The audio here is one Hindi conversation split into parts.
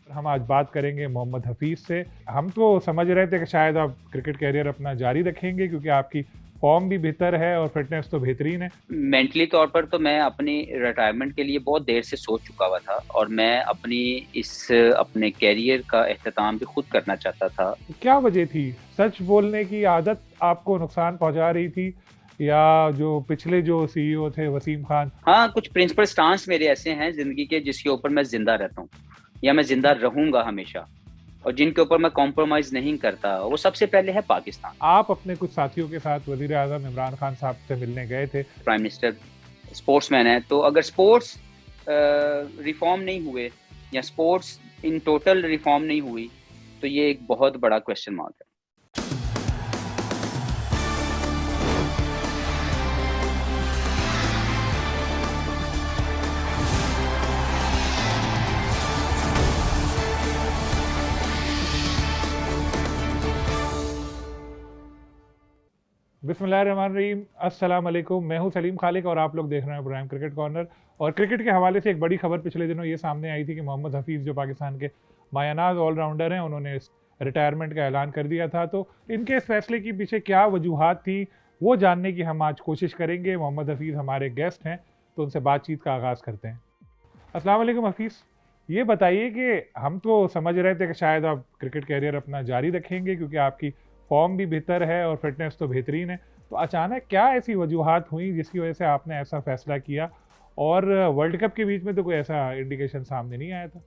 हम आज बात करेंगे मोहम्मद हफीज़ से। हम तो समझ रहे थे कि शायद आप क्रिकेट करियर अपना जारी रखेंगे क्योंकि आपकी फॉर्म भी बेहतर है और फिटनेस तो बेहतरीन है। मेंटली तौर पर तो मैं अपनी रिटायरमेंट के लिए बहुत देर से सोच चुका हुआ था और मैं अपने कैरियर का एख्तिताम भी खुद करना चाहता था। क्या वजह थी? सच बोलने की आदत आपको नुकसान पहुंचा रही थी या जो पिछले जो सीईओ थे वसीम खान? हाँ, कुछ प्रिंसिपल स्टांस मेरे ऐसे हैं जिंदगी के जिसके ऊपर मैं जिंदा रहता हूँ या मैं जिंदा रहूंगा हमेशा, और जिनके ऊपर मैं कॉम्प्रोमाइज नहीं करता। वो सबसे पहले है पाकिस्तान। आप अपने कुछ साथियों के साथ वजीर आजम इमरान खान साहब से मिलने गए थे। प्राइम मिनिस्टर स्पोर्ट्समैन है, तो अगर स्पोर्ट्स रिफॉर्म नहीं हुए या स्पोर्ट्स इन टोटल रिफॉर्म नहीं हुई तो ये एक बहुत बड़ा क्वेश्चन मार्क है। बिस्मिल्लाहिर्रहमानिर्रहीम, अस्सलाम वालेकुम। मैं हूं सलीम खालिक और आप लोग देख रहे हैं प्राइम क्रिकेट कॉर्नर। और क्रिकेट के हवाले से एक बड़ी खबर पिछले दिनों ये सामने आई थी कि मोहम्मद हफीज़ जो पाकिस्तान के मायानाज ऑलराउंडर हैं, उन्होंने रिटायरमेंट का ऐलान कर दिया था। तो इनके इस फैसले के पीछे क्या वजूहात थी, वो जानने की हम आज कोशिश करेंगे। मोहम्मद हफीज़ हमारे गेस्ट हैं, तो उनसे बातचीत का आगाज़ करते हैं। अस्सलाम वालेकुम हफीज़, ये बताइए कि हम तो समझ रहे थे कि शायद आप क्रिकेट कैरियर अपना जारी रखेंगे क्योंकि आपकी फॉर्म भी बेहतर है और फिटनेस तो बेहतरीन है। तो अचानक क्या ऐसी वजूहात हुई जिसकी वजह से आपने ऐसा फैसला किया? और वर्ल्ड कप के बीच में तो कोई ऐसा इंडिकेशन सामने नहीं आया था।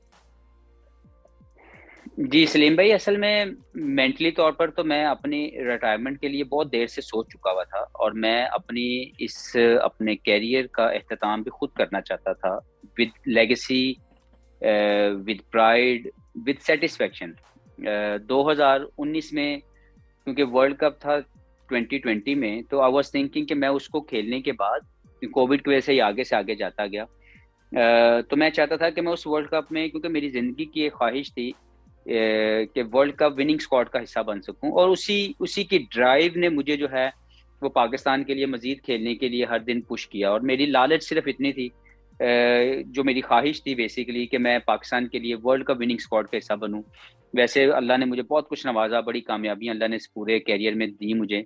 जी सलीम भाई, असल में मेंटली तौर पर तो मैं अपनी रिटायरमेंट के लिए बहुत देर से सोच चुका हुआ था और मैं अपने कैरियर का एख्तिताम भी खुद करना चाहता था, with legacy, with pride, with satisfaction. 2019 में क्योंकि वर्ल्ड कप था 2020 में, तो आई वाज थिंकिंग कि मैं उसको खेलने के बाद कोविड की वजह से ही आगे से आगे जाता गया। तो मैं चाहता था कि मैं उस वर्ल्ड कप में, क्योंकि मेरी ज़िंदगी की एक ख्वाहिश थी कि वर्ल्ड कप विनिंग स्क्वाड का हिस्सा बन सकूं, और उसी उसी की ड्राइव ने मुझे जो है वो पाकिस्तान के लिए मजीद खेलने के लिए हर दिन पुश किया। और मेरी लालच सिर्फ इतनी थी, जो मेरी ख्वाहिश थी बेसिकली, कि मैं पाकिस्तान के लिए वर्ल्ड कप विनिंग स्क्वाड का हिस्सा बनूं। वैसे अल्लाह ने मुझे बहुत कुछ नवाजा, बड़ी कामयाबियां अल्लाह ने इस पूरे कैरियर में दी मुझे।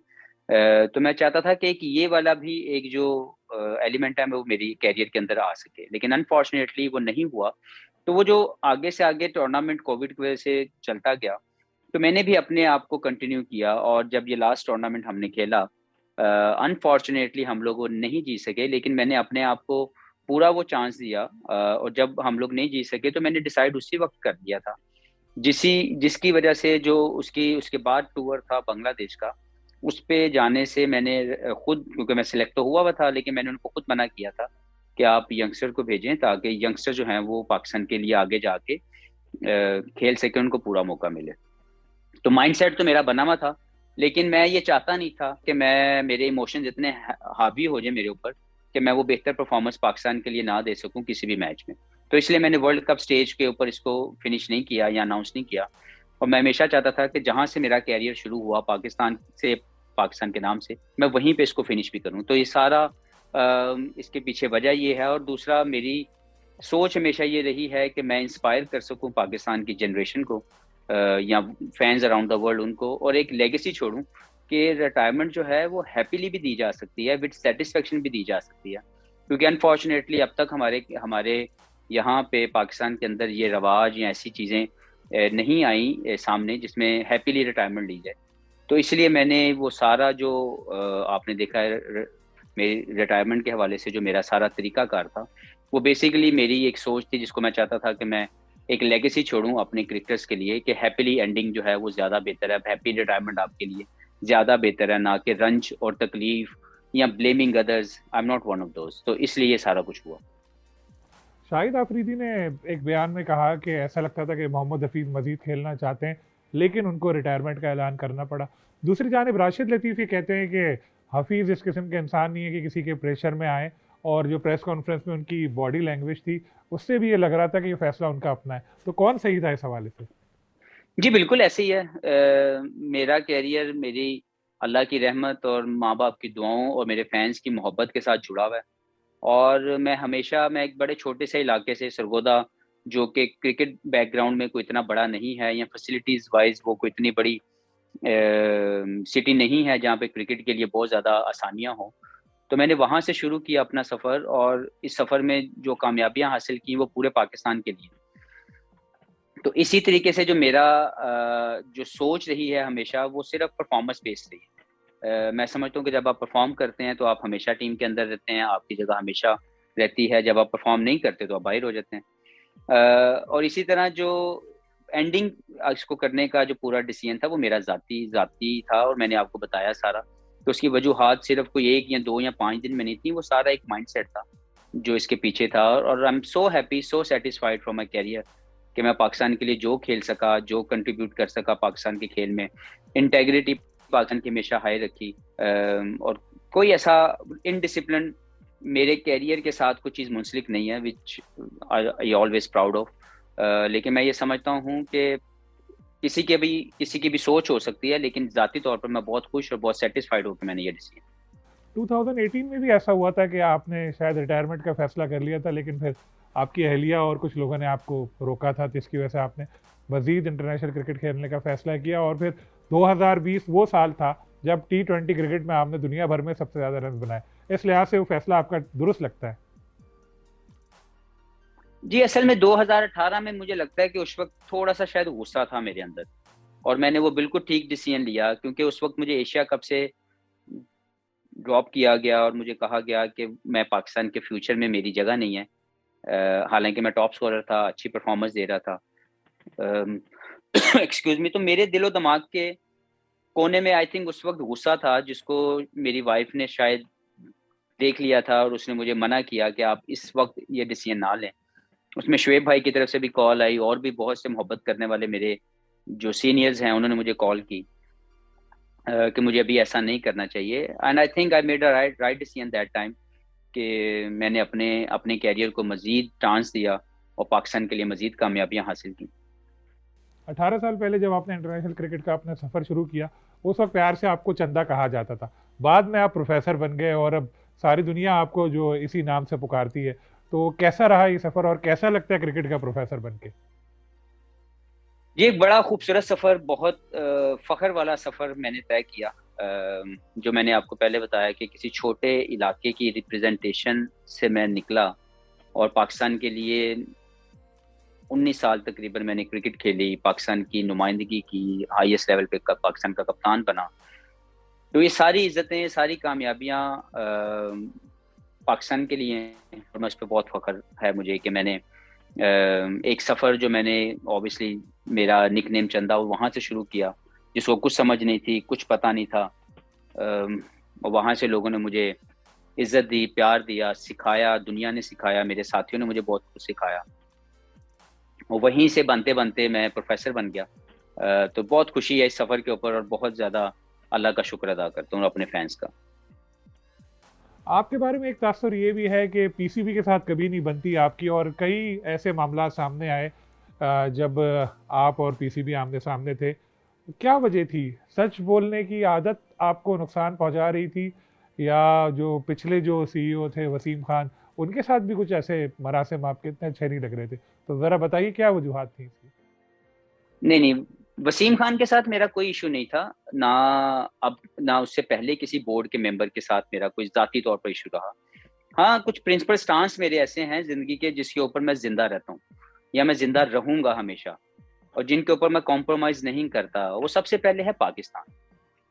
तो मैं चाहता था कि एक ये वाला भी एक जो एलिमेंट है वो मेरी कैरियर के अंदर आ सके, लेकिन अनफॉर्चुनेटली वो नहीं हुआ। तो वो जो आगे से आगे टूर्नामेंट कोविड की वजह से चलता गया, तो मैंने भी अपने आप को कंटिन्यू किया। और जब ये लास्ट टूर्नामेंट हमने खेला, अनफॉर्चुनेटली हम लोग वो नहीं जीत सके, लेकिन मैंने अपने आप को पूरा वो चांस दिया। और जब हम लोग नहीं जीत सके तो मैंने डिसाइड उसी वक्त कर दिया था, जिसकी वजह से जो उसकी उसके बाद टूर था बांग्लादेश का, उस पे जाने से मैंने खुद, क्योंकि मैं सिलेक्ट तो हुआ था, लेकिन मैंने उनको खुद मना किया था कि आप यंगस्टर को भेजें ताकि यंगस्टर जो हैं वो पाकिस्तान के लिए आगे जाके खेल सके, उनको पूरा मौका मिले। तो माइंडसेट तो मेरा बना हुआ था, लेकिन मैं ये चाहता नहीं था कि मेरे इमोशंस इतने हावी हो जाए मेरे ऊपर कि मैं वो बेहतर परफॉर्मेंस पाकिस्तान के लिए ना दे सकूं किसी भी मैच में। तो इसलिए मैंने वर्ल्ड कप स्टेज के ऊपर इसको फिनिश नहीं किया या अनाउंस नहीं किया। और मैं हमेशा चाहता था कि जहां से मेरा कैरियर शुरू हुआ पाकिस्तान से, पाकिस्तान के नाम से, मैं वहीं पे इसको फिनिश भी करूं। तो ये सारा इसके पीछे वजह ये है। और दूसरा, मेरी सोच हमेशा ये रही है कि मैं इंस्पायर कर सकूं पाकिस्तान की जनरेशन को, या फैंस अराउंड द वर्ल्ड उनको, और एक लेगेसी छोड़ूं कि रिटायरमेंट जो है वो हैप्पीली भी दी जा सकती है, विद सेटिस्फेक्शन भी दी जा सकती है। क्योंकि अनफॉर्चुनेटली अब तक हमारे हमारे यहाँ पे पाकिस्तान के अंदर ये रवाज या ऐसी चीज़ें नहीं आई सामने जिसमें हैप्पीली रिटायरमेंट ली जाए। तो इसलिए मैंने वो सारा जो आपने देखा है मेरी रिटायरमेंट के हवाले से जो मेरा सारा तरीकाकार था, वो बेसिकली मेरी एक सोच थी जिसको मैं चाहता था कि मैं एक लेगेसी छोड़ूं अपने क्रिकेटर्स के लिए, कि हैप्पीली एंडिंग जो है वो ज़्यादा बेहतर है, हैप्पी रिटायरमेंट आपके लिए ज़्यादा बेहतर है, ना कि रंज और तकलीफ या blaming others. I am not one of दोस्त। तो इसलिए ये सारा कुछ हुआ। शाहिद आफरीदी ने एक बयान में कहा कि ऐसा लगता था कि मोहम्मद हफीज़ मजीद खेलना चाहते हैं लेकिन उनको रिटायरमेंट का ऐलान करना पड़ा। दूसरी जानिब राशिद लतीफ़ी कहते हैं कि हफीज़ इस किस्म के इंसान नहीं है कि किसी के प्रेशर में आए, और जो प्रेस कॉन्फ्रेंस में उनकी बॉडी लैंग्वेज थी उससे भी ये लग रहा था कि ये फैसला उनका अपना है। तो कौन सही था इस हवाले से? जी बिल्कुल ऐसे ही है। मेरा कैरियर मेरी अल्लाह की रहमत और माँ बाप की दुआओं और मेरे फैंस की मोहब्बत के साथ जुड़ा हुआ है। और मैं एक बड़े छोटे से इलाके से, सरगोदा जो कि क्रिकेट बैकग्राउंड में कोई इतना बड़ा नहीं है, या फैसिलिटीज वाइज वो कोई इतनी बड़ी सिटी नहीं है जहाँ पे क्रिकेट के लिए बहुत ज़्यादा आसानियाँ हो। तो मैंने वहाँ से शुरू किया अपना सफ़र, और इस सफ़र में जो कामयाबियाँ हासिल की वो पूरे पाकिस्तान के लिए। तो इसी तरीके से जो मेरा जो सोच रही है हमेशा, वो सिर्फ परफॉर्मेंस बेस्ड रही है। मैं समझता हूँ कि जब आप परफॉर्म करते हैं तो आप हमेशा टीम के अंदर रहते हैं, आपकी जगह हमेशा रहती है। जब आप परफॉर्म नहीं करते तो आप बाहर हो जाते हैं। और इसी तरह जो एंडिंग इसको करने का जो पूरा डिसीजन था वो मेरा जाती जाती था, और मैंने आपको बताया सारा। तो उसकी वजूहात सिर्फ कोई 1 या 2 या 5 दिन में नहीं थी, वो सारा एक माइंडसेट था जो इसके पीछे था। और I am so happy, so satisfied from my career कि मैं पाकिस्तान के लिए जो खेल सका, जो कंट्रीब्यूट कर सका पाकिस्तान के खेल में। इंटेग्रिटी पाकिस्तान की हमेशा हाई रखी, और कोई ऐसा इनडिसिप्लिन मेरे कैरियर के साथ कोई चीज़ मुंसलिक नहीं है, विच आई ऑलवेज प्राउड ऑफ। लेकिन मैं ये समझता हूँ कि किसी की भी सोच हो सकती है, लेकिन ज़ाती तौर पर मैं बहुत खुश और बहुत सेटिस्फाइड हूँ कि मैंने ये डिसीजन। 2018 में भी ऐसा हुआ था कि आपने शायद रिटायरमेंट का फैसला कर लिया था, लेकिन फिर आपकी अहलिया और कुछ लोगों ने आपको रोका था, जिसकी वजह से आपने मजीद इंटरनेशनल क्रिकेट खेलने का फैसला किया। और फिर 2020 वो साल था जब T20 क्रिकेट में आपने दुनिया भर में सबसे ज़्यादा रन बनाए। इस लिहाज से वो फैसला आपका दुरुस्त लगता है? जी, असल में 2018 में मुझे लगता है कि उस वक्त थोड़ा सा शायद गुस्सा था मेरे अंदर, और मैंने वो बिल्कुल ठीक डिसीजन लिया, क्योंकि उस वक्त मुझे एशिया कप से ड्रॉप किया गया और मुझे कहा गया कि मैं पाकिस्तान के फ्यूचर में मेरी जगह नहीं है। हालांकि मैं टॉप स्कोरर था, अच्छी परफॉर्मेंस दे रहा था। Excuse me. तो मेरे दिलो दिमाग के कोने में आई थिंक उस वक्त गुस्सा था, जिसको मेरी वाइफ ने शायद देख लिया था, और उसने मुझे मना किया कि आप इस वक्त ये डिसीजन ना लें। उसमें शुएब भाई की तरफ से भी कॉल आई, और भी बहुत से मोहब्बत करने वाले मेरे जो सीनियर्स हैं उन्होंने मुझे कॉल की कि मुझे अभी ऐसा नहीं करना चाहिए। And I think I made a right decision that time, कि मैंने अपने अपने कैरियर को मजीद चांस दिया और पाकिस्तान के लिए मजीद कामयाबियां हासिल की। 18 साल पहले जब आपने इंटरनेशनल क्रिकेट का अपना सफ़र शुरू किया, उस वक्त प्यार से आपको चंदा कहा जाता था। बाद में आप प्रोफेसर बन गए और अब सारी दुनिया आपको जो इसी नाम से पुकारती है। तो कैसा रहा ये सफ़र और कैसा लगता है क्रिकेट का प्रोफेसर बन के? ये एक बड़ा खूबसूरत सफ़र, बहुत फ़ख्र वाला सफ़र मैंने तय किया। जो मैंने आपको पहले बताया कि किसी छोटे इलाके की रिप्रेजेंटेशन से मैं निकला, और पाकिस्तान के लिए 19 साल तकरीबन मैंने क्रिकेट खेली, पाकिस्तान की नुमाइंदगी की, हाईएस्ट लेवल पे पाकिस्तान का कप्तान बना। तो ये सारी इज्जतें, सारी कामयाबियां पाकिस्तान के लिए हैं, और मैं उस पर बहुत फख्र है मुझे कि मैंने एक सफ़र जो मैंने ऑब्वियसली मेरा निकनेम चंदा वहाँ से शुरू किया, जिसको कुछ समझ नहीं थी, कुछ पता नहीं था। और वहाँ से लोगों ने मुझे इज्जत दी, प्यार दिया, सिखाया, दुनिया ने सिखाया, मेरे साथियों ने मुझे बहुत कुछ सिखाया, और वहीं से बनते बनते मैं प्रोफेसर बन गया। तो बहुत खुशी है इस सफ़र के ऊपर, और बहुत ज़्यादा अल्लाह का शुक्र अदा करता हूँ अपने फैंस का। आपके बारे में एक तासुर ये भी है कि पीसीबी के साथ कभी नहीं बनती आपकी, और कई ऐसे मामला सामने आए जब आप और पीसीबी आमने सामने थे। क्या वजह थी? सच बोलने की आदत आपको नुकसान पहुंचा रही थी, या जो पिछले जो सीईओ थे वसीम खान, उनके साथ भी कुछ ऐसे मरासिम आपके इतने अच्छे नहीं लग रहे थे? तो ज़रा बताइए क्या वजूहात थी इसकी? नहीं नहीं, वसीम खान के साथ मेरा कोई इशू नहीं था ना। अब ना उससे पहले किसी बोर्ड के मेंबर के साथ मेरा कोई जाती तौर पर इशू रहा। हाँ, कुछ प्रिंसिपल स्टांस मेरे ऐसे हैं जिंदगी के, जिसके ऊपर मैं जिंदा रहता हूँ, या मैं जिंदा रहूंगा हमेशा, और जिनके ऊपर मैं कॉम्प्रोमाइज नहीं करता। वो सबसे पहले है पाकिस्तान।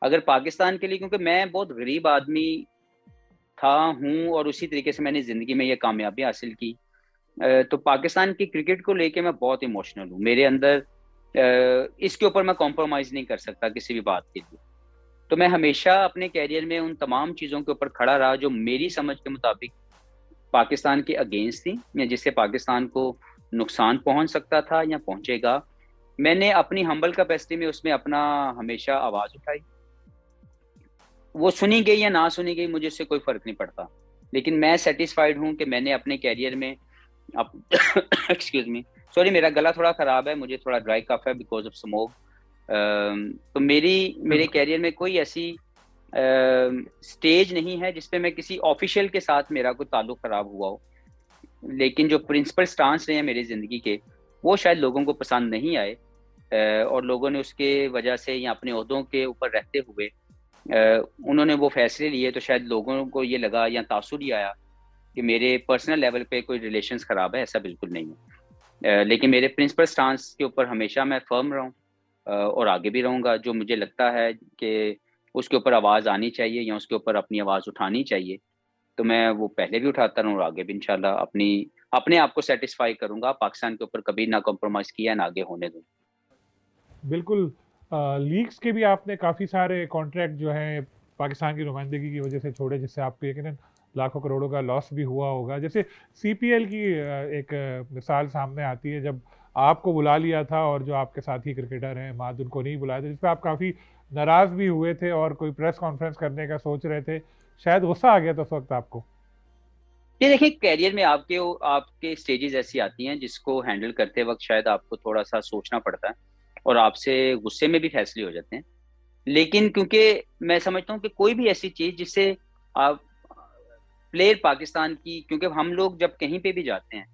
अगर पाकिस्तान के लिए, क्योंकि मैं बहुत गरीब आदमी था, हूँ, और उसी तरीके से मैंने जिंदगी में ये कामयाबी हासिल की। तो पाकिस्तान की क्रिकेट को लेके मैं बहुत इमोशनल हूँ। मेरे अंदर इसके ऊपर मैं कॉम्प्रोमाइज नहीं कर सकता किसी भी बात के लिए। तो मैं हमेशा अपने कैरियर में उन तमाम चीज़ों के ऊपर खड़ा रहा जो मेरी समझ के मुताबिक पाकिस्तान के अगेंस्ट थी, या जिससे पाकिस्तान को नुकसान पहुंच सकता था या पहुंचेगा। मैंने अपनी हम्बल कैपेसिटी में उसमें अपना हमेशा आवाज़ उठाई। वो सुनी गई या ना सुनी गई, मुझे इससे कोई फर्क नहीं पड़ता, लेकिन मैं सेटिस्फाइड हूँ कि मैंने अपने कैरियर में अब एक्सक्यूज मी, सॉरी, मेरा गला थोड़ा खराब है, मुझे थोड़ा ड्राई कफ है बिकॉज ऑफ स्मोक। तो मेरे कैरियर में कोई ऐसी स्टेज नहीं है जिसपे मैं किसी ऑफिशियल के साथ मेरा कोई ताल्लुक खराब हुआ हो। लेकिन जो प्रिंसिपल स्टांस रहे हैं मेरी ज़िंदगी के, वो शायद लोगों को पसंद नहीं आए, और लोगों ने उसके वजह से या अपने ओहदों के ऊपर रहते हुए उन्होंने वो फैसले लिए, तो शायद लोगों को ये लगा या तासुर ये आया कि मेरे पर्सनल लेवल पे कोई रिलेशंस ख़राब है। ऐसा बिल्कुल नहीं है। लेकिन मेरे प्रिंसिपल स्टांस के ऊपर हमेशा मैं फर्म रहूँ, और आगे भी रहूँगा। जो मुझे लगता है कि उसके ऊपर आवाज़ आनी चाहिए या उसके ऊपर अपनी आवाज़ उठानी चाहिए, तो मैं वो पहले भी उठाता रहूँ और आगे भी इंशाल्लाह अपने आप को सैटिस्फाई करूँगा। पाकिस्तान के ऊपर कभी ना कॉम्प्रोमाइज़ किया, ना आगे होने दूँ। बिल्कुल। लीग्स के भी आपने काफ़ी सारे कॉन्ट्रैक्ट जो हैं पाकिस्तान की नुमाइंदगी की वजह से छोड़े, जिससे आपको यकीनन लाखों करोड़ों का लॉस भी हुआ होगा। जैसे सीपीएल की एक मिसाल सामने आती है, जब आपको बुला लिया था और जो आपके साथी क्रिकेटर हैं माद उनको नहीं बुलाया था, जिस पे आप काफ़ी नाराज़ भी हुए थे और कोई प्रेस कॉन्फ्रेंस करने का सोच रहे थे, शायद गुस्सा आ गया था उस वक्त आपको। ये देखिए, करियर में आपके स्टेजेस ऐसी आती हैं जिसको हैंडल करते वक्त शायद आपको थोड़ा सा सोचना पड़ता है, और आपसे गुस्से में भी फैसले हो जाते हैं। लेकिन क्योंकि मैं समझता हूँ कि कोई भी ऐसी चीज जिससे आप प्लेयर पाकिस्तान की, क्योंकि हम लोग जब कहीं पे भी जाते हैं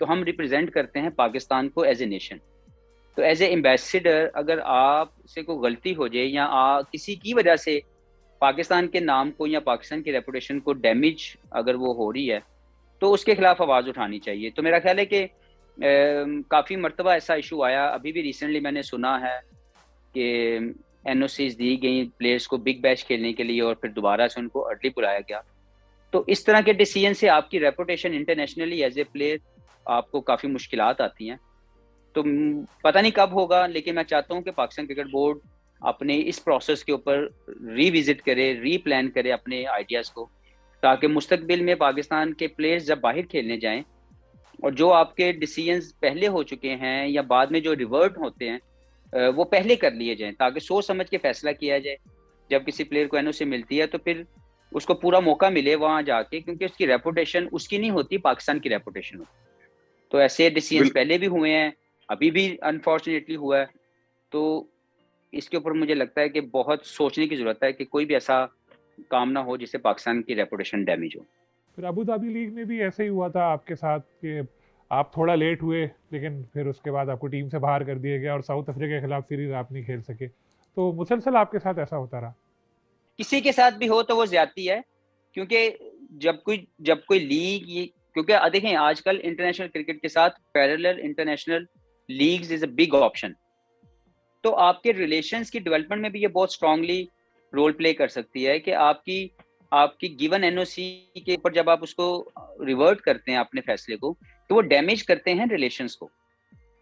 तो हम रिप्रेजेंट करते हैं पाकिस्तान को एज ए नेशन। तो एज ए एम्बेसडर अगर आप से कोई गलती हो जाए या किसी की वजह से पाकिस्तान के नाम को या पाकिस्तान की रेपुटेशन को डैमेज अगर वो हो रही है, तो उसके खिलाफ आवाज उठानी चाहिए। तो मेरा ख्याल है कि काफी मर्तबा ऐसा इशू आया। अभी भी रिसेंटली मैंने सुना है कि एनओसीज दी गई प्लेयर्स को बिग बैश खेलने के लिए और फिर दोबारा से उनको अर्ली बुलाया गया। तो इस तरह के डिसीजन से आपकी reputation internationally as a player आपको काफी मुश्किलात आती हैं। तो पता नहीं कब होगा, लेकिन मैं चाहता हूँ कि पाकिस्तान क्रिकेट बोर्ड अपने इस प्रोसेस के ऊपर रीविजिट करे, रीप्लान करे अपने आइडियाज को, ताकि मुस्तकबिल में पाकिस्तान के प्लेयर्स जब बाहर खेलने जाएं और जो आपके डिसीजंस पहले हो चुके हैं या बाद में जो रिवर्ट होते हैं, वो पहले कर लिए जाएं, ताकि सोच समझ के फैसला किया जाए। जब किसी प्लेयर को एनओसी मिलती है तो फिर उसको पूरा मौका मिले वहां जाके, क्योंकि उसकी रेपुटेशन उसकी नहीं होती, पाकिस्तान की रेपुटेशन होती। तो ऐसे डिसीजंस पहले भी हुए हैं, अभी भी अनफॉर्चुनेटली हुआ है। तो इसके ऊपर मुझे लगता है कि बहुत सोचने की जरूरत है कि कोई भी ऐसा काम ना हो जिससे पाकिस्तान की रेपुटेशन डैमेज हो। फिर अबू धाबी लीग में भी ऐसे ही हुआ था आपके साथ कि आप थोड़ा लेट हुए, लेकिन फिर उसके बाद आपको टीम से बाहर कर दिया गया और साउथ अफ्रीका के खिलाफ सीरीज आप नहीं खेल सके। तो मुसलसल आपके साथ ऐसा होता रहा। किसी के साथ भी हो तो वो ज्यादती है, क्योंकि जब कोई लीग, क्योंकि देखें आजकल इंटरनेशनल क्रिकेट के साथ parallel international leagues is a big option. तो आपके रिलेशंस की डेवलपमेंट में भी ये बहुत स्ट्रांगली रोल प्ले कर सकती है कि आपकी आपकी गिवन एनओसी के ऊपर जब आप उसको रिवर्ट करते हैं अपने फैसले को, तो वो डैमेज करते हैं रिलेशंस को।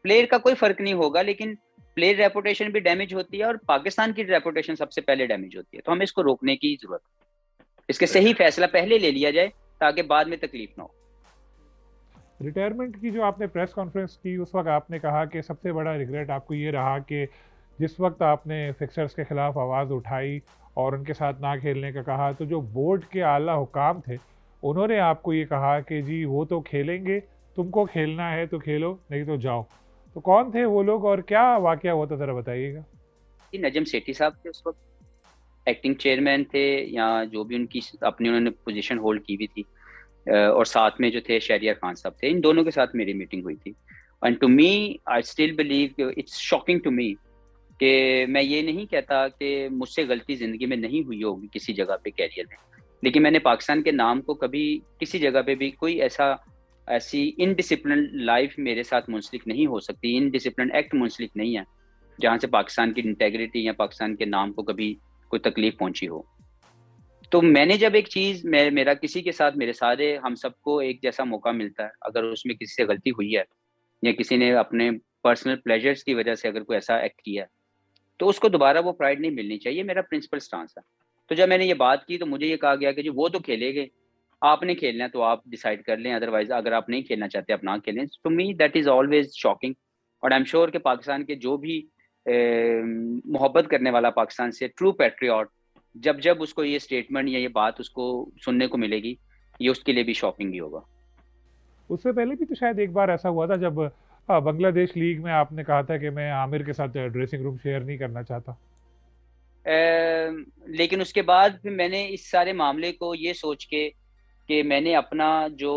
प्लेयर का कोई फर्क नहीं होगा, लेकिन प्लेयर रेपुटेशन भी डैमेज होती है और पाकिस्तान की रेपुटेशन सबसे पहले डैमेज होती है। तो हमें इसको रोकने की जरूरत है, इसके सही फैसला पहले ले लिया जाए ताकि बाद में तकलीफ ना हो। रिटायरमेंट की जो आपने प्रेस कॉन्फ्रेंस की, उस वक्त आपने कहा कि सबसे बड़ा रिग्रेट आपको ये रहा कि जिस वक्त आपने फिक्सर्स के खिलाफ आवाज़ उठाई और उनके साथ ना खेलने का कहा, तो जो बोर्ड के आला हुकाम थे उन्होंने आपको ये कहा कि जी वो तो खेलेंगे, तुमको खेलना है तो खेलो, नहीं तो जाओ। तो कौन थे वो लोग और क्या वाकया हुआ था, ज़रा बताइएगा। नजम सेठी साहब थे उस वक्त, एक्टिंग चेयरमैन थे, या जो भी उनकी अपनी उन्होंने पोजीशन होल्ड की हुई थी। और साथ में जो थे शहरियार खान साहब थे। इन दोनों के साथ मेरी मीटिंग हुई थी। And to me, I still believe, it's shocking to me कि मैं ये नहीं कहता कि मुझसे गलती जिंदगी में नहीं हुई होगी किसी जगह पे कैरियर में, लेकिन मैंने पाकिस्तान के नाम को कभी किसी जगह पे भी कोई ऐसी इनडिसिप्लिन लाइफ मेरे साथ मुंसलिक नहीं हो सकती, इनडिसिप्लिन एक्ट मुंसलिक नहीं है जहाँ से पाकिस्तान की इंटेग्रिटी या पाकिस्तान के नाम को कभी कोई तकलीफ पहुंची हो। तो मैंने जब एक चीज मेरा किसी के साथ, मेरे सारे हम सबको एक जैसा मौका मिलता है, अगर उसमें किसी से गलती हुई है या किसी ने अपने पर्सनल प्लेजर्स की वजह से अगर कोई ऐसा एक्ट किया है, तो उसको दोबारा वो प्राइड नहीं मिलनी चाहिए। मेरा प्रिंसिपल स्टांस है। तो जब मैंने ये बात की तो मुझे ये कहा गया कि जो वो तो खेलेंगे, आपने खेलना है तो आप डिसाइड कर लें, अदरवाइज अगर आप नहीं खेलना चाहते आप ना खेलें। To me that is always shocking. और आई एम श्योर कि पाकिस्तान के जो भी मोहब्बत करने वाला पाकिस्तान से ट्रू पैट्रियट, जब जब उसको ये स्टेटमेंट या ये बात उसको सुनने को मिलेगी, ये उसके लिए भी शॉकिंग ही होगा। उससे पहले भी तो शायद एक बार ऐसा हुआ था जब बांग्लादेश लीग में आपने कहा था कि मैं आमिर के साथ ड्रेसिंग रूम शेयर नहीं करना चाहता। लेकिन उसके बाद फिर मैंने इस सारे मामले को ये सोच के कि मैंने अपना जो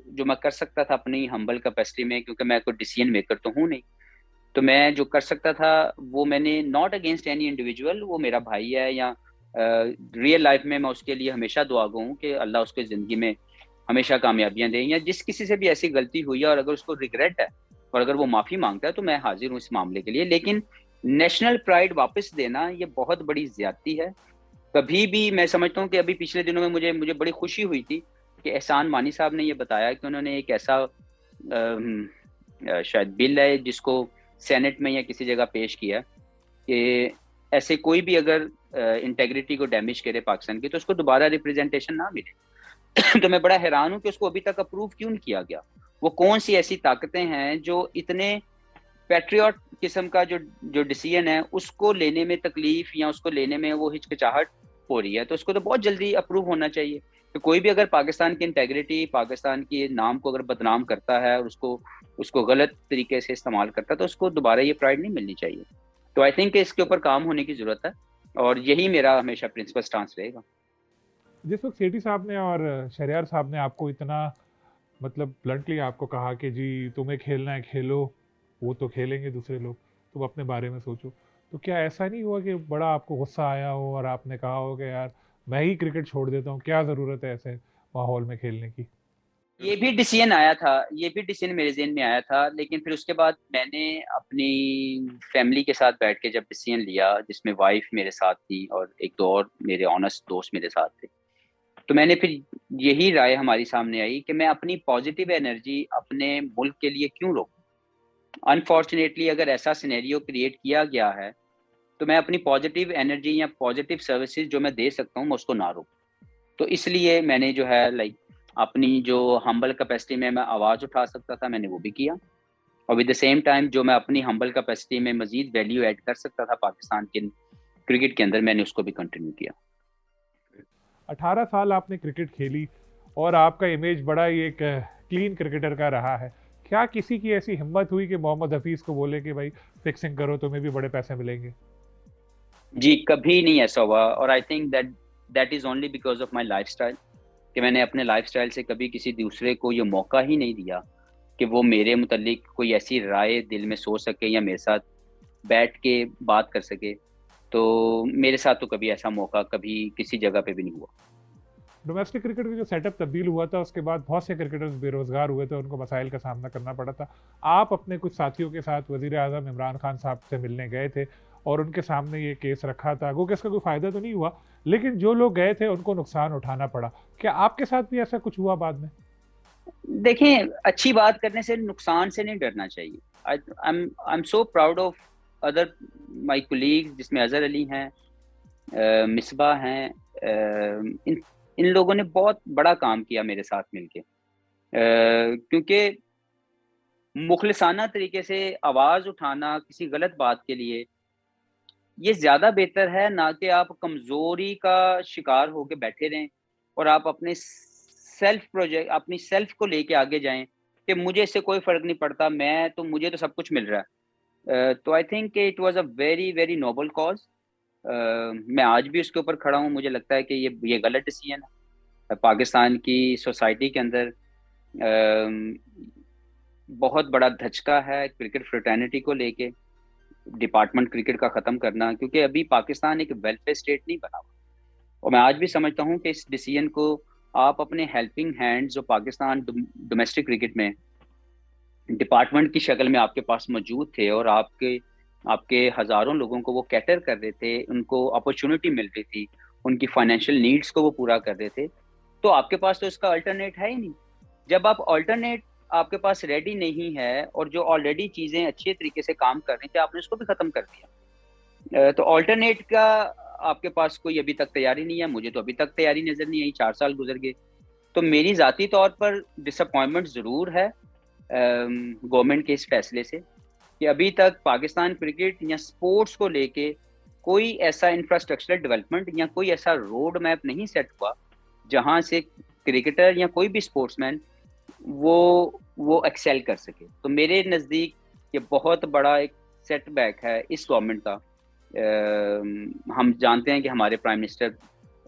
जो मैं कर सकता था अपनी हम्बल कैपेसिटी में, क्योंकि मैं कोई डिसीजन मेकर तो हूँ नहीं, तो मैं जो कर सकता था वो मैंने, नॉट अगेंस्ट एनी इंडिविजुअल, वो मेरा भाई है, या रियल लाइफ में मैं उसके लिए हमेशा दुआ गो हूँ कि अल्लाह उसके ज़िंदगी में हमेशा कामयाबियां दें, या जिस किसी से भी ऐसी गलती हुई है और अगर उसको रिग्रेट है और अगर वो माफ़ी मांगता है तो मैं हाजिर हूँ इस मामले के लिए। लेकिन नेशनल प्राइड वापस देना ये बहुत बड़ी ज्यादती है। कभी भी मैं समझता हूँ कि अभी पिछले दिनों में मुझे मुझे बड़ी खुशी हुई थी कि एहसान मानी साहब ने ये बताया कि उन्होंने एक ऐसा शायद बिल है जिसको सेनेट में या किसी जगह पेश किया कि ऐसे कोई भी अगर इंटेग्रिटी को डैमेज करे पाकिस्तान की तो उसको दोबारा रिप्रेजेंटेशन ना मिले। तो मैं बड़ा हैरान हूँ कि उसको अभी तक अप्रूव क्यों नहीं किया गया। वो कौन सी ऐसी ताकतें हैं जो इतने पैट्रियट किस्म का जो जो डिसीजन है उसको लेने में तकलीफ या उसको लेने में वो हिचकिचाहट हो रही है, तो उसको तो बहुत जल्दी अप्रूव होना चाहिए। तो कोई भी अगर पाकिस्तान की इंटेग्रिटी, पाकिस्तान के नाम को अगर बदनाम करता है और उसको उसको गलत तरीके से इस्तेमाल करता है तो उसको दोबारा ये प्राइड नहीं मिलनी चाहिए। तो आई थिंक इसके ऊपर काम होने की जरूरत है और यही मेरा हमेशा प्रिंसिपल स्टांस रहेगा। जिस वक्त सेठी साहब ने और शहरयार साहब ने आपको इतना मतलब ब्लंटली आपको कहा कि जी तुम्हें खेलना है खेलो, वो तो खेलेंगे दूसरे लोग, तुम अपने बारे में सोचो, तो क्या ऐसा नहीं हुआ कि बड़ा आपको गुस्सा आया हो और आपने कहा हो कि यार मैं ही क्रिकेट छोड़ देता हूँ, क्या ज़रूरत है ऐसे माहौल में खेलने की? ये भी डिसीजन आया था, ये भी डिसीजन मेरे जहन में आया था, लेकिन फिर उसके बाद मैंने अपनी फैमिली के साथ बैठ के जब डिसीजन लिया, जिसमें वाइफ मेरे साथ थी और एक दो और मेरे ऑनेस्ट दोस्त मेरे साथ थे, तो मैंने फिर यही राय हमारी सामने आई कि मैं अपनी पॉजिटिव एनर्जी अपने मुल्क के लिए क्यों रोकूं। अनफॉर्चुनेटली अगर ऐसा सिनेरियो क्रिएट किया गया है तो मैं अपनी पॉजिटिव एनर्जी या पॉजिटिव सर्विसेज जो मैं दे सकता हूँ मैं उसको ना रोकूं। तो इसलिए मैंने जो है लाइक अपनी जो हम्बल कैपेसिटी में मैं आवाज़ उठा सकता था मैंने वो भी किया, और विद द सेम टाइम जो मैं अपनी हम्बल कैपेसिटी में मजीद वैल्यू ऐड कर सकता था पाकिस्तान के क्रिकेट के अंदर, मैंने उसको भी कंटिन्यू किया। 18 साल आपने क्रिकेट खेली और आपका इमेज बड़ा ही एक क्लीन क्रिकेटर का रहा है। क्या किसी की ऐसी हिम्मत हुई कि मोहम्मद हफीज को बोले कि भाई फिक्सिंग करो, तुम्हें भी बड़े पैसे मिलेंगे? जी कभी नहीं ऐसा हुआ, और I think that that is only because of my life style, कि मैंने अपने लाइफ स्टाइल से कभी किसी दूसरे को ये मौका ही नहीं दिया कि वो मेरे मुतालिक कोई ऐसी राय दिल में सोच सके या मेरे साथ बैठ के बात कर सके। तो मेरे साथ तो कभी ऐसा मौका कभी किसी जगह पे भी नहीं हुआ। डोमेस्टिक क्रिकेट का जो सेटअप तब्दील हुआ था उसके बाद बहुत से क्रिकेटर्स बेरोजगार हुए थे, उनको मसाइल का सामना करना पड़ा था। आप अपने कुछ साथियों के साथ वजीर आजम इमरान खान साहब से मिलने गए थे और उनके सामने ये केस रखा था। वो केस का कोई फ़ायदा तो नहीं हुआ, लेकिन जो लोग गए थे उनको नुकसान उठाना पड़ा। क्या आपके साथ भी ऐसा कुछ हुआ बाद में? देखें, अच्छी बात करने से, नुकसान से नहीं डरना चाहिए। आई am so proud of other my colleagues, जिसमें अजहर अली हैं, मिसबा हैं, इन इन लोगों ने बहुत बड़ा काम किया मेरे साथ मिलके, क्योंकि मुखलिसाना तरीके से आवाज उठाना किसी गलत बात के लिए ये ज्यादा बेहतर है ना कि आप कमजोरी का शिकार होके बैठे रहें और आप अपने सेल्फ प्रोजेक्ट, अपनी सेल्फ को लेके आगे जाएं कि मुझे इससे कोई फर्क नहीं पड़ता, मैं तो, मुझे तो सब कुछ मिल रहा है। तो I think it was a very very noble cause. मैं आज भी उसके ऊपर खड़ा हूँ। मुझे लगता है कि ये गलत डिसीजन है। पाकिस्तान की सोसाइटी के अंदर बहुत बड़ा धचका है क्रिकेट फ्रेटर्निटी को लेके, डिपार्टमेंट क्रिकेट का खत्म करना, क्योंकि अभी पाकिस्तान एक वेलफेयर स्टेट नहीं बना हुआ। और मैं आज भी समझता हूँ कि इस डिसीजन को आप अपने हेल्पिंग हैंड जो पाकिस्तान डोमेस्टिक क्रिकेट में डिपार्टमेंट की शक्ल में आपके पास मौजूद थे और आपके आपके हजारों लोगों को वो कैटर कर रहे थे, उनको अपॉर्चुनिटी मिल रही थी, उनकी फाइनेंशियल नीड्स को वो पूरा कर रहे थे, तो आपके पास तो इसका अल्टरनेट है ही नहीं। जब आप अल्टरनेट आपके पास रेडी नहीं है और जो ऑलरेडी चीजें अच्छे तरीके से काम कर रही थी आपने उसको भी खत्म कर दिया, तो अल्टरनेट का आपके पास कोई अभी तक तैयारी नहीं है। मुझे तो अभी तक तैयारी नजर नहीं आई, 4 साल गुजर गए। तो मेरी जाती तौर पर डिसअपॉइंटमेंट जरूर है गवर्नमेंट के इस फैसले से कि अभी तक पाकिस्तान क्रिकेट या स्पोर्ट्स को लेके कोई ऐसा इंफ्रास्ट्रक्चरल डेवलपमेंट या कोई ऐसा रोड मैप नहीं सेट हुआ जहां से क्रिकेटर या कोई भी स्पोर्ट्समैन वो वो एक्सेल कर सके। तो मेरे नज़दीक ये बहुत बड़ा एक सेटबैक है इस गवर्नमेंट का। हम जानते हैं कि हमारे प्राइम मिनिस्टर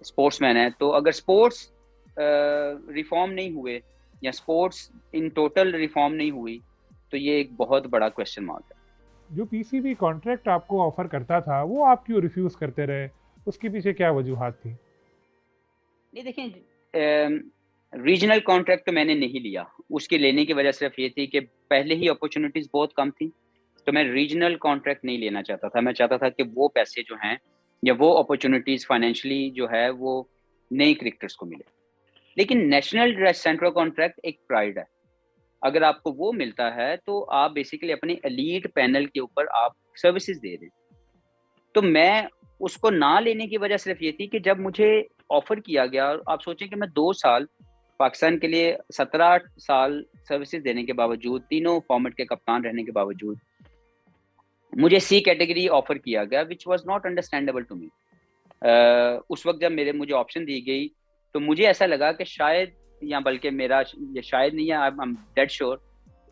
स्पोर्ट्समैन है, तो अगर स्पोर्ट्स रिफॉर्म नहीं हुए या स्पोर्ट्स इन टोटल रिफॉर्म नहीं हुई, तो ये एक बहुत बड़ा क्वेश्चन मार्क है। जो पीसीबी कॉन्ट्रैक्ट आपको ऑफर करता था वो आप क्यों रिफ्यूज करते रहे, उसके पीछे क्या वजूहात थी? नहीं देखें, रीजनल कॉन्ट्रैक्ट तो मैंने नहीं लिया, उसके लेने की वजह सिर्फ ये थी कि पहले ही अपॉर्चुनिटीज बहुत कम थी, तो मैं रीजनल कॉन्ट्रैक्ट नहीं लेना चाहता था। मैं चाहता था कि वो पैसे जो हैं या वो अपॉर्चुनिटीज फाइनेंशियली जो है वो नए क्रिकेटर्स को मिले। लेकिन नेशनल सेंट्रल कॉन्ट्रैक्ट एक प्राइड है, अगर आपको वो मिलता है तो आप बेसिकली अपने एलीट पैनल के ऊपर आप सर्विसेज दे रहे हैं। तो मैं उसको ना लेने की वजह सिर्फ ये थी कि जब मुझे ऑफर किया गया, और आप सोचें कि मैं 2 साल पाकिस्तान के लिए 17 साल सर्विसेज देने के बावजूद, तीनों फॉर्मेट के कप्तान रहने के बावजूद मुझे सी कैटेगरी ऑफर किया गया, which was not understandable to me. उस वक्त जब मुझे ऑप्शन दी गई तो मुझे ऐसा लगा कि शायद, या बल्कि मेरा ये शायद नहीं है, आई एम डेड श्योर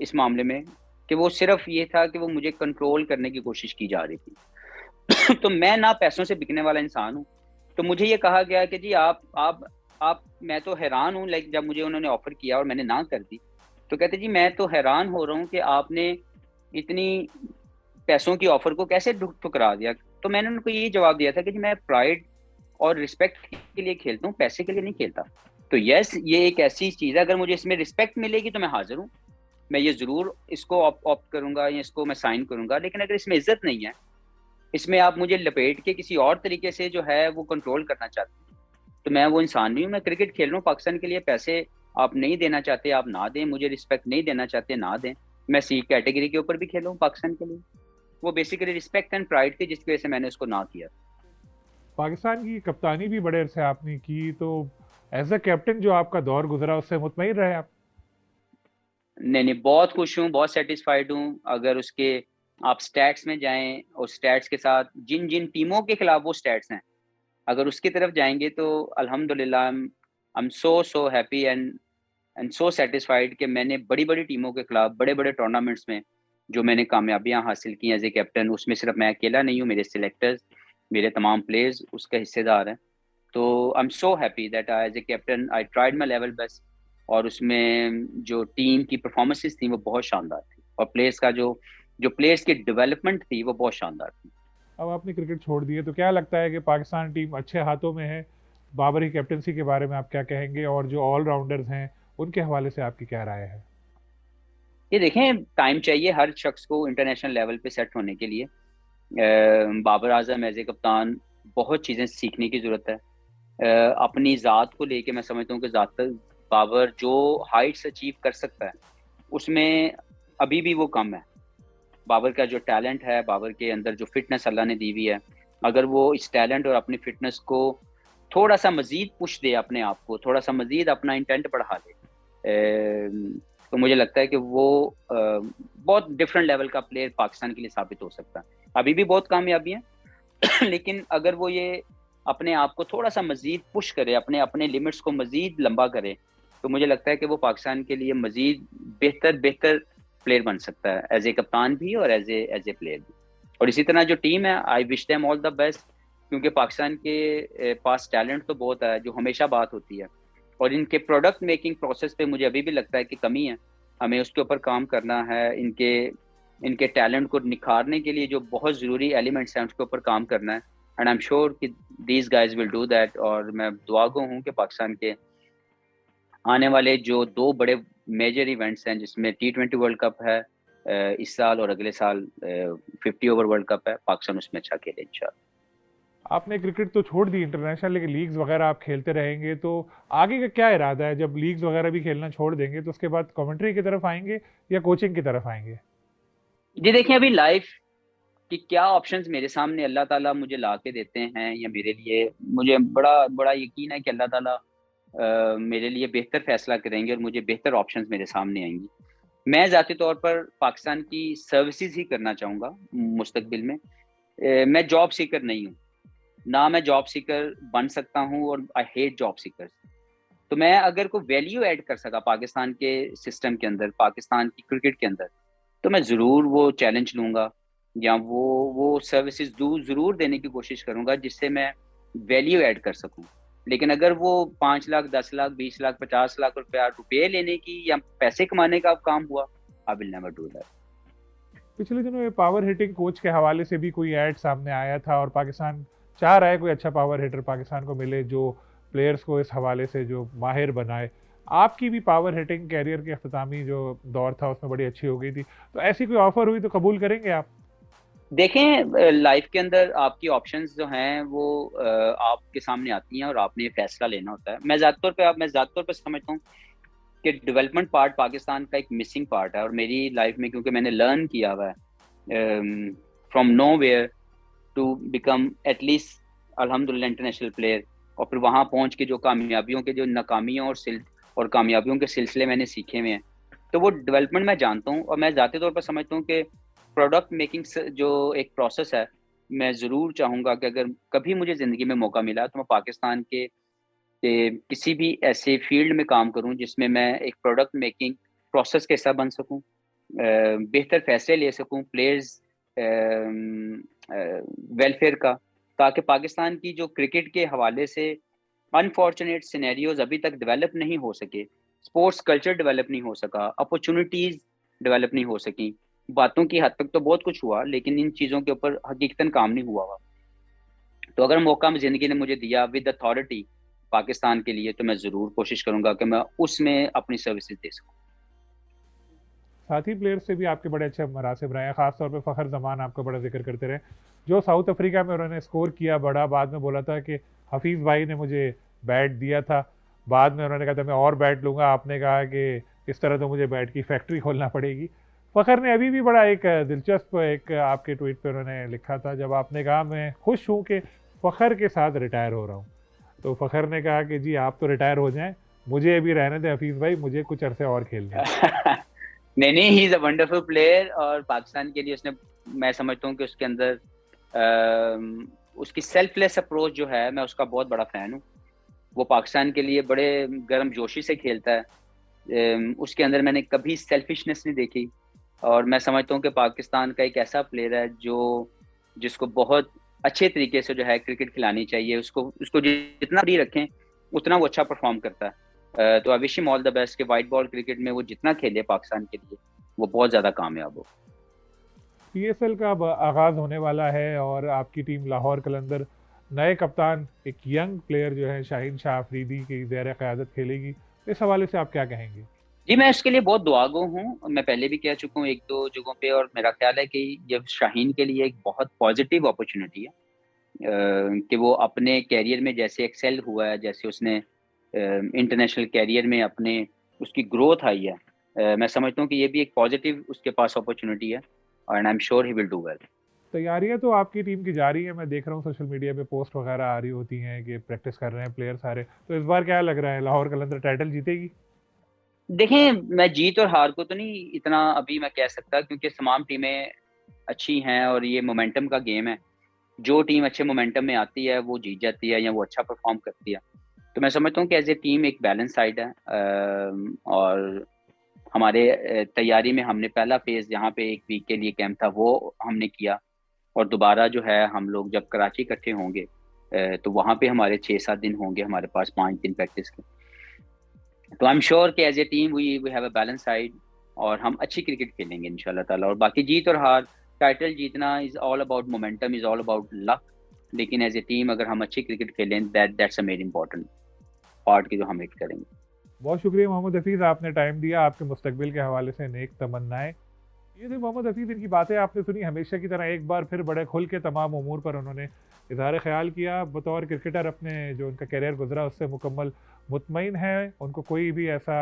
इस मामले में, कि वो सिर्फ ये था कि वो मुझे कंट्रोल करने की कोशिश की जा रही थी। तो मैं ना पैसों से बिकने वाला इंसान हूँ, तो मुझे ये कहा गया कि जी आप मैं तो हैरान हूँ, लाइक जब मुझे उन्होंने ऑफर किया और मैंने ना कर दी, तो कहते जी मैं तो हैरान हो रहा हूँ कि आपने इतनी पैसों की ऑफर को कैसे ठुकरा दिया। तो मैंने उनको ये जवाब दिया था कि जी मैं प्राइड और रिस्पेक्ट के लिए खेलता हूँ, पैसे के लिए नहीं खेलता। तो यस, ये एक ऐसी चीज़ है, अगर मुझे इसमें रिस्पेक्ट मिलेगी तो मैं हाजिर हूँ, मैं ये जरूर इसको ऑप्ट करूंगा या इसको मैं साइन करूंगा। लेकिन अगर इसमें इज्जत नहीं है, इसमें आप मुझे लपेट के किसी और तरीके से जो है वो कंट्रोल करना चाहते हैं, तो मैं वो इंसान नहीं हूँ। मैं क्रिकेट खेल रहा हूँ पाकिस्तान के लिए, पैसे आप नहीं देना चाहते आप ना दें, मुझे रिस्पेक्ट नहीं देना चाहते ना दें। मैं सी कैटेगरी के ऊपर भी खेल रहा हूँ पाकिस्तान के लिए, वो बेसिकली रिस्पेक्ट एंड प्राइड थी जिसकी वजह से मैंने उसको ना किया। पाकिस्तान की कप्तानी भी बड़े अरसे आपने की, तो एज अ कैप्टन जो आपका दौर गुजरा उससे मुतमईन रहे आप? नहीं नहीं, बहुत खुश हूँ, बहुत सेटिस्फाइड हूँ। अगर उसके आप स्टैट्स में जाएं और स्टैट्स के साथ जिन जिन टीमों के खिलाफ वो स्टैट्स हैं, अगर उसकी तरफ जाएंगे तो अल्हम्दुलिल्लाह आई am so so happy and so satisfied कि मैंने बड़ी बड़ी टीमों के खिलाफ बड़े बड़े टूर्नामेंट्स में जो मैंने कामयाबियां हासिल की एज ए कैप्टन, उसमें सिर्फ मैं अकेला नहीं हूँ, मेरे सिलेक्टर्स, मेरे तमाम प्लेयर्स उसका हिस्सेदार हैं। तो I am so happy that I as a captain I tried my level best, और उसमें जो टीम की परफॉर्मेंसेस थी वो बहुत शानदार थी, और प्लेयर्स का जो जो प्लेयर्स की डेवलपमेंट थी वो बहुत शानदार थी। अब आपने क्रिकेट छोड़ दी है तो क्या लगता है कि पाकिस्तान टीम अच्छे हाथों में है? बाबरी कैप्टनसी के बारे में आप क्या कहेंगे, और जो ऑलराउंडर्स हैं उनके हवाले से आपकी क्या राय है? ये देखें, टाइम चाहिए हर शख्स को इंटरनेशनल लेवल पे सेट होने के लिए। बाबर आजम एज ए कप्तान बहुत चीज़ें सीखने की ज़रूरत है। अपनी ज़ात को लेके मैं समझता हूँ कि ज़ात बाबर जो हाइट्स अचीव कर सकता है उसमें अभी भी वो कम है। बाबर का जो टैलेंट है, बाबर के अंदर जो फिटनेस अल्लाह ने दी हुई है, अगर वो इस टैलेंट और अपनी फिटनेस को थोड़ा सा मजीद पुश दे, अपने आप को थोड़ा सा मजीद अपना इंटेंट बढ़ा दे, तो मुझे लगता है कि वो बहुत डिफरेंट लेवल का प्लेयर पाकिस्तान के लिए साबित हो सकता है। अभी भी बहुत कामयाबी है लेकिन अगर वो ये अपने आप को थोड़ा सा मजीद पुश करे, अपने अपने लिमिट्स को मजीद लंबा करे, तो मुझे लगता है कि वो पाकिस्तान के लिए मजीद बेहतर बेहतर प्लेयर बन सकता है, एज ए कप्तान भी और एज ए प्लेयर भी। और इसी तरह जो टीम है, I wish them all the best, क्योंकि पाकिस्तान के पास टैलेंट तो बहुत है जो हमेशा बात होती है, और इनके प्रोडक्ट मेकिंग प्रोसेस पे मुझे अभी भी लगता है कि कमी है, हमें उसके ऊपर काम करना है। इनके इनके टैलेंट को निखारने के लिए जो बहुत ज़रूरी एलिमेंट्स हैं उसके ऊपर काम करना है, एंड आई एम श्योर कि these guys will do that. और मैं दुआ गो हूँ कि पाकिस्तान के आने वाले जो 2 बड़े मेजर इवेंट्स हैं, जिसमें T20 वर्ल्ड कप है इस साल, और अगले साल 50 ओवर वर्ल्ड कप है, पाकिस्तान उसमें अच्छा खेले इंशाल्लाह। आपने क्रिकेट तो छोड़ दी इंटरनेशनल, लेकिन लीग्स वगैरह आप खेलते रहेंगे, तो आगे का क्या इरादा है? जब लीग्स वगैरह भी खेलना छोड़ देंगे तो उसके बाद कमेंट्री की तरफ आएंगे या कोचिंग की तरफ आएंगे? जी देखें, अभी लाइफ कि क्या ऑप्शंस मेरे सामने अल्लाह ताला मुझे ला के देते हैं, या मेरे लिए, मुझे बड़ा बड़ा यकीन है कि अल्लाह ताला मेरे लिए बेहतर फैसला करेंगे और मुझे बेहतर ऑप्शंस मेरे सामने आएंगी। मैं ज़ाती तौर पर पाकिस्तान की सर्विसेज ही करना चाहूँगा मुस्तकबिल में। मैं जॉब सीकर नहीं हूँ, ना मैं जॉब सीकर बन सकता हूँ, और आई हेट जॉब सीकर। तो मैं अगर कोई वैल्यू ऐड कर सका पाकिस्तान के सिस्टम के अंदर, पाकिस्तान की क्रिकेट के अंदर, तो मैं ज़रूर वो चैलेंज लूँगा, या वो सर्विसेज ज़रूर देने की कोशिश करूँगा जिससे मैं वैल्यू ऐड कर सकूँ। लेकिन अगर वो 5 लाख, 10 लाख, 20 लाख, 50 लाख रुपए लेने की या पैसे कमाने का काम हुआ, I will never do that. पिछले दिनों ये पावर हिटिंग कोच के हवाले से भी कोई ऐड सामने आया था और पाकिस्तान चाह रहा है कोई अच्छा पावर हिटर पाकिस्तान को मिले जो प्लेयर्स को इस हवाले से जो माहिर बनाए। आपकी भी पावर हिटिंग कैरियर के अख्तामी जो दौर था उसमें बड़ी अच्छी हो गई थी, तो ऐसी कोई ऑफर हुई तो कबूल करेंगे आप? देखें, लाइफ के अंदर आपकी ऑप्शंस जो हैं वो आपके सामने आती हैं और आपने ये फैसला लेना होता है। मैं ज़्यादा तौर पे समझता हूँ कि डेवलपमेंट पार्ट पाकिस्तान का एक मिसिंग पार्ट है, और मेरी लाइफ में क्योंकि मैंने लर्न किया हुआ है from nowhere to become at least अल्हम्दुलिल्लाह इंटरनेशनल प्लेयर, और फिर वहां पहुंच के जो कामयाबियों के जो नाकामियों और कामयाबियों के सिलसिले मैंने सीखे हुए हैं, तो वो डेवलपमेंट मैं जानता हूँ। और मैं ज़ाती तौर पर समझता हूँ कि प्रोडक्ट मेकिंग जो एक प्रोसेस है, मैं ज़रूर चाहूँगा कि अगर कभी मुझे ज़िंदगी में मौका मिला तो मैं पाकिस्तान के किसी भी ऐसे फील्ड में काम करूं जिसमें मैं एक प्रोडक्ट मेकिंग प्रोसेस का हिस्सा बन सकूं, बेहतर फैसले ले सकूं प्लेयर्स वेलफेयर का, ताकि पाकिस्तान की जो क्रिकेट के हवाले से अनफॉर्चुनेट सिनेरियोज अभी तक डेवलप नहीं हो सके, स्पोर्ट्स कल्चर डेवलप नहीं हो सका, अपॉर्चुनिटीज डेवलप नहीं हो सकी। बातों की हद तक तो बहुत कुछ हुआ, लेकिन इन चीज़ों के ऊपर हकीकतन काम नहीं हुआ हुआ। तो अगर मौका जिंदगी ने मुझे दिया विद अथॉरिटी पाकिस्तान के लिए, तो मैं ज़रूर कोशिश करूंगा कि मैं उसमें अपनी सर्विसेज दे सकूं। साथी प्लेयर्स से भी आपके बड़े अच्छे मरासिब रहे हैं, खासतौर पे फ़खर जमान आपका बड़ा जिक्र करते रहे जो साउथ अफ्रीका में उन्होंने स्कोर किया बड़ा, बाद में बोला था कि हफीज़ भाई ने मुझे बैट दिया था, बाद में उन्होंने कहा था मैं और बैट लूँगा, आपने कहा कि इस तरह तो मुझे बैट की फैक्ट्री खोलना पड़ेगी। फ़खर ने अभी भी बड़ा एक दिलचस्प एक आपके ट्वीट पे उन्होंने लिखा था जब आपने कहा मैं खुश हूँ कि फ़खर के साथ रिटायर हो रहा हूँ, तो फ़खर ने कहा कि जी आप तो रिटायर हो जाएं, मुझे अभी रहने दें हफीज़ भाई, मुझे कुछ अरसे और खेलने दें। नहीं नहीं, he is a wonderful player, और पाकिस्तान के लिए उसने, मैं समझता हूँ कि उसके अंदर उसकी सेल्फलेस अप्रोच जो है, मैं उसका बहुत बड़ा फैन हूँ। वो पाकिस्तान के लिए बड़े गर्म जोशी से खेलता है, उसके अंदर मैंने कभी सेल्फिशनेस नहीं देखी। और मैं समझता हूँ कि पाकिस्तान का एक ऐसा प्लेयर है जो जिसको बहुत अच्छे तरीके से जो है क्रिकेट खिलानी चाहिए, उसको उसको जितना फ्री रखें उतना वो अच्छा परफॉर्म करता है। तो I wish him all the best कि वाइट बॉल क्रिकेट में वो जितना खेले पाकिस्तान के लिए वो बहुत ज़्यादा कामयाब हो। पीएसएल का अब आगाज़ होने वाला है और आपकी टीम लाहौर कलंदर नए कप्तान एक यंग प्लेयर जो है शाहीन शाह अफरीदी की ज़ेर क़यादत खेलेगी, इस हवाले से आप क्या कहेंगे? जी, मैं इसके लिए बहुत दुआगो हूँ। मैं पहले भी कह चुका हूँ एक दो जगहों पे, और मेरा ख्याल है कि ये शाहीन के लिए एक बहुत पॉजिटिव अपॉर्चुनिटी है, कि वो अपने कैरियर में जैसे एक्सेल हुआ है, जैसे उसने इंटरनेशनल कैरियर में अपने उसकी ग्रोथ आई है। मैं समझता हूँ कि ये भी एक पॉजिटिव उसके पास अपॉर्चुनिटी है, and I am sure he will do well. तैयारियां तो आपकी टीम की जारी है, मैं देख रहा हूँ सोशल मीडिया पे पोस्ट वगैरह आ रही होती हैं कि प्रैक्टिस कर रहे हैं प्लेयर सारे, तो इस बार क्या लग रहा है लाहौर कलंदर टाइटल जीतेगी? देखें, मैं जीत और हार को तो नहीं इतना अभी मैं कह सकता, क्योंकि तमाम टीमें अच्छी हैं और ये मोमेंटम का गेम है। जो टीम अच्छे मोमेंटम में आती है वो जीत जाती है या वो अच्छा परफॉर्म करती है। तो मैं समझता हूँ कि एज ए टीम एक बैलेंस साइड है, और हमारे तैयारी में हमने पहला फेज जहाँ पे एक वीक के लिए कैंप था वो हमने किया, और दोबारा जो है हम लोग जब कराची इकट्ठे होंगे, तो वहाँ पे हमारे 6-7 दिन होंगे, हमारे पास 5 दिन प्रैक्टिस के। तो आई एम श्योर कि as a team we have a balance side, और हम अच्छी क्रिकेट खेलेंगे इंशाल्लाह ताला। और बाकी जीत और हार, टाइटल जीतना is all about momentum, is all about luck, लेकिन एज ए टीम अगर हम अच्छी क्रिकेट खेलें दैट्स अ मेरी इंपॉर्टेंट पार्ट की जो हम हिट करेंगे। बहुत शुक्रिया मोहम्मद हफीज़, आपने टाइम दिया, आपके मुस्तकबिल के हवाले से नेक तमन्नाएं। ये थी मोहम्मद हफीज़, इनकी बातें आपने सुनी, हमेशा की तरह एक बार फिर बड़े खुल के तमाम उमूर पर उन्होंने इजहार ख्याल किया। बतौर क्रिकेटर अपने जो उनका करियर गुजरा उससे मुकम्मल मुतमईन है, उनको कोई भी ऐसा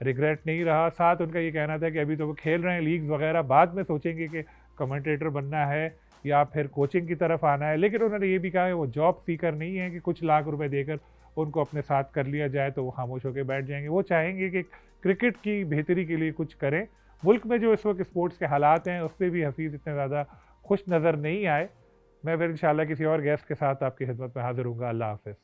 रिग्रेट नहीं रहा। साथ उनका ये कहना था कि अभी तो वो खेल रहे हैं लीग्स वगैरह, बाद में सोचेंगे कि कमेंटेटर बनना है या फिर कोचिंग की तरफ आना है, लेकिन उन्होंने ये भी कहा है वो जॉब सीकर नहीं है कि कुछ लाख रुपए देकर उनको अपने साथ कर लिया जाए तो वो खामोश होकर बैठ जाएंगे। वो चाहेंगे कि क्रिकेट की बेहतरी के लिए कुछ करें। मुल्क में जो इस वक्त स्पोर्ट्स के हालात हैं उससे भी हफीज़ इतने ज़्यादा खुश नज़र नहीं आए। मैं फिर इंशाल्लाह किसी और गेस्ट के साथ आपकी खिदमत में हाजिर हूँगा। अल्लाह हाफ़िज़।